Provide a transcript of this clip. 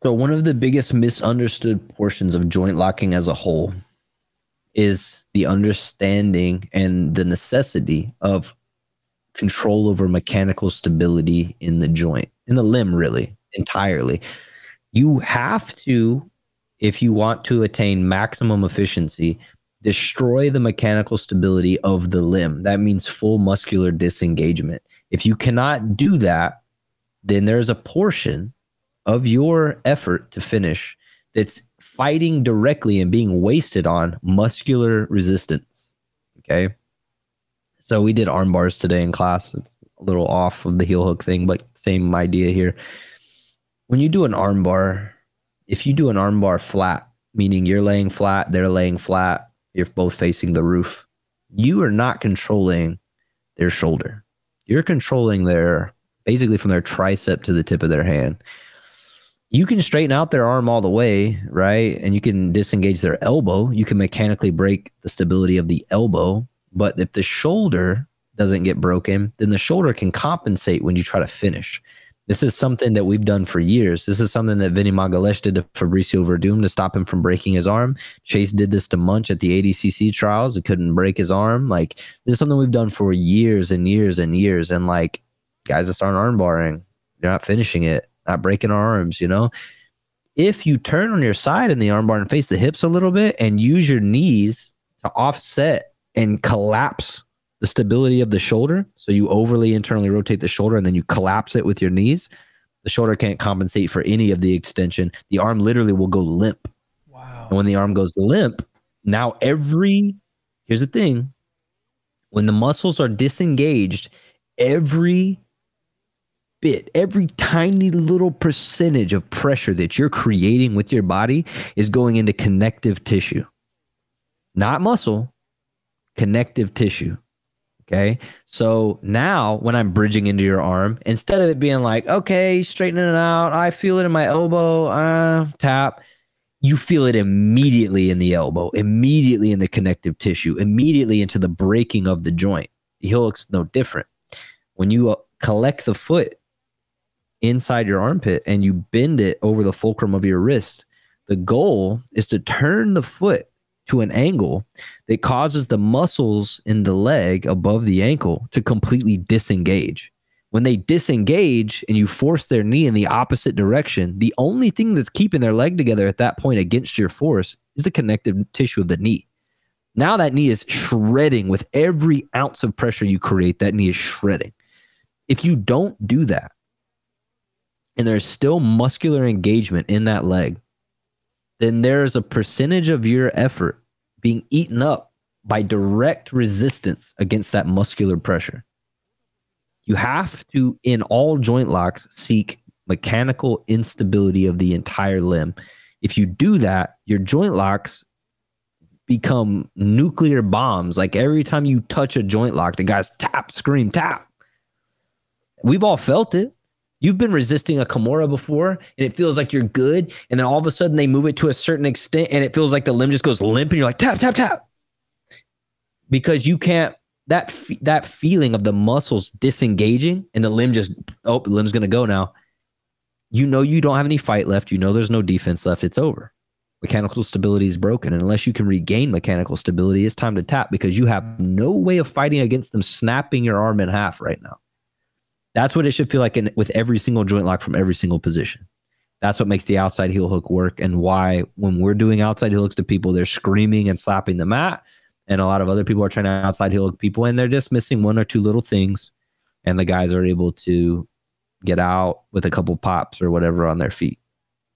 So one of the biggest misunderstood portions of joint locking as a whole is the understanding and the necessity of control over mechanical stability in the joint, in the limb, really, entirely. You have to, if you want to attain maximum efficiency, destroy the mechanical stability of the limb. That means full muscular disengagement. If you cannot do that, then there's a portion of your effort to finish that's fighting directly and being wasted on muscular resistance. Okay. So we did arm bars today in class. It's a little off of the heel hook thing, but same idea here. When you do an arm bar, if you do an arm bar flat, meaning you're laying flat, they're laying flat, you're both facing the roof, you are not controlling their shoulder. You're controlling their, basically from their tricep to the tip of their hand. You can straighten out their arm all the way, right? And you can disengage their elbow. You can mechanically break the stability of the elbow. But if the shoulder doesn't get broken, then the shoulder can compensate when you try to finish. This is something that we've done for years. This is something that Vinny Magalhaes did to Fabricio Verdum to stop him from breaking his arm. Chase did this to Munch at the ADCC trials. He couldn't break his arm. Like, this is something we've done for years and years and years. And like, guys that start arm barring, they're not finishing it, not breaking our arms, you know? If you turn on your side in the arm bar and face the hips a little bit and use your knees to offset and collapse the stability of the shoulder, so you overly internally rotate the shoulder and then you collapse it with your knees, the shoulder can't compensate for any of the extension. The arm literally will go limp. Wow. And when the arm goes limp, now here's the thing, when the muscles are disengaged, every tiny little percentage of pressure that you're creating with your body is going into connective tissue, not muscle, connective tissue. Okay. So now when I'm bridging into your arm, instead of it being like, okay, straightening it out, I feel it in my elbow, tap, you feel it immediately in the elbow, immediately in the connective tissue, immediately into the breaking of the joint. The heel hook's no different. When you collect the foot inside your armpit and you bend it over the fulcrum of your wrist, the goal is to turn the foot to an angle that causes the muscles in the leg above the ankle to completely disengage. When they disengage and you force their knee in the opposite direction, the only thing that's keeping their leg together at that point against your force is the connective tissue of the knee. Now that knee is shredding with every ounce of pressure you create. That knee is shredding. If you don't do that, and there's still muscular engagement in that leg, then there's a percentage of your effort being eaten up by direct resistance against that muscular pressure. You have to, in all joint locks, seek mechanical instability of the entire limb. If you do that, your joint locks become nuclear bombs. Like every time you touch a joint lock, the guys tap, scream, tap. We've all felt it. You've been resisting a Kimura before, and it feels like you're good, and then all of a sudden they move it to a certain extent, and it feels like the limb just goes limp, and you're like, tap, tap, tap. Because you can't, that feeling of the muscles disengaging, and the limb just, oh, the limb's going to go now. You know you don't have any fight left. You know there's no defense left. It's over. Mechanical stability is broken, and unless you can regain mechanical stability, it's time to tap because you have no way of fighting against them snapping your arm in half right now. That's what it should feel like with every single joint lock from every single position. That's what makes the outside heel hook work, and why when we're doing outside heel hooks to people, they're screaming and slapping the mat, and a lot of other people are trying to outside heel hook people, and they're just missing one or two little things, and the guys are able to get out with a couple pops or whatever on their feet.